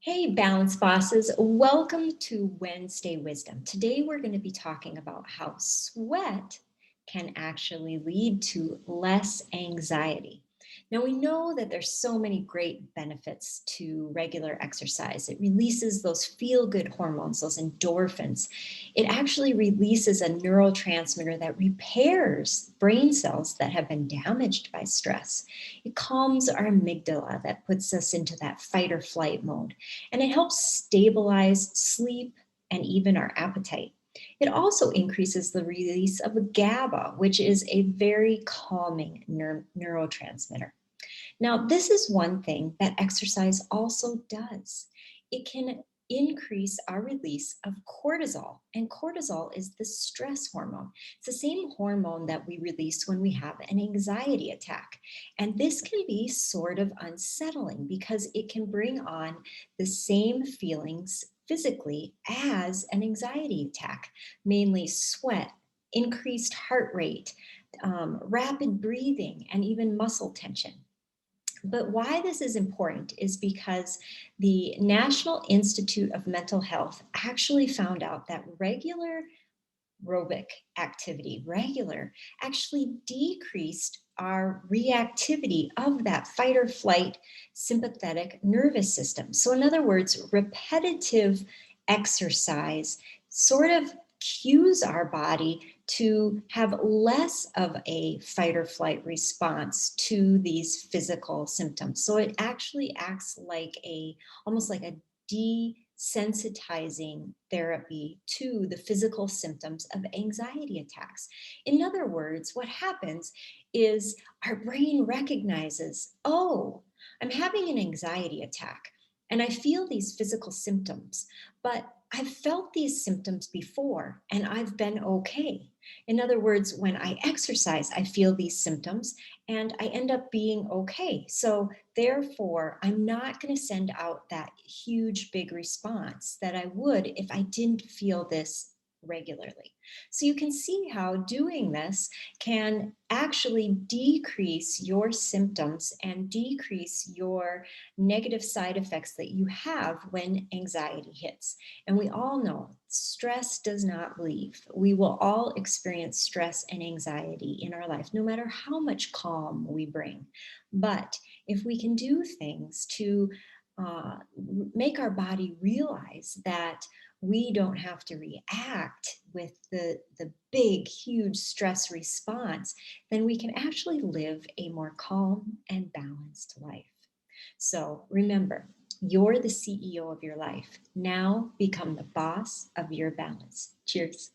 Hey, Balance Bosses. Welcome to Wednesday Wisdom. Today, we're going to be talking about how sweat can actually lead to less anxiety. Now, we know that there's so many great benefits to regular exercise. It releases those feel good hormones, those endorphins. It actually releases a neurotransmitter that repairs brain cells that have been damaged by stress. It calms our amygdala that puts us into that fight or flight mode, and it helps stabilize sleep and even our appetite. It also increases the release of GABA, which is a very calming neurotransmitter. Now, this is one thing that exercise also does. It can increase our release of cortisol, and cortisol is the stress hormone. It's the same hormone that we release when we have an anxiety attack. And this can be sort of unsettling because it can bring on the same feelings physically as an anxiety attack, mainly sweat, increased heart rate, rapid breathing, and even muscle tension. But why this is important is because the National Institute of Mental Health actually found out that regular aerobic activity, actually decreased our reactivity of that fight or flight sympathetic nervous system. So, in other words, repetitive exercise sort of cues our body to have less of a fight or flight response to these physical symptoms. So it actually acts like almost like a desensitizing therapy to the physical symptoms of anxiety attacks. In other words, what happens is our brain recognizes, oh, I'm having an anxiety attack and I feel these physical symptoms, but I've felt these symptoms before and I've been okay. In other words, when I exercise, I feel these symptoms and I end up being okay. So, therefore, I'm not going to send out that huge, big response that I would if I didn't feel this regularly. So, you can see how doing this can actually decrease your symptoms and decrease your negative side effects that you have when anxiety hits. And we all know stress does not leave. We will all experience stress and anxiety in our life, no matter how much calm we bring. But if we can do things to uh, make our body realize that we don't have to react with the big, huge stress response, then we can actually live a more calm and balanced life. So remember, you're the CEO of your life. Now become the boss of your balance. Cheers.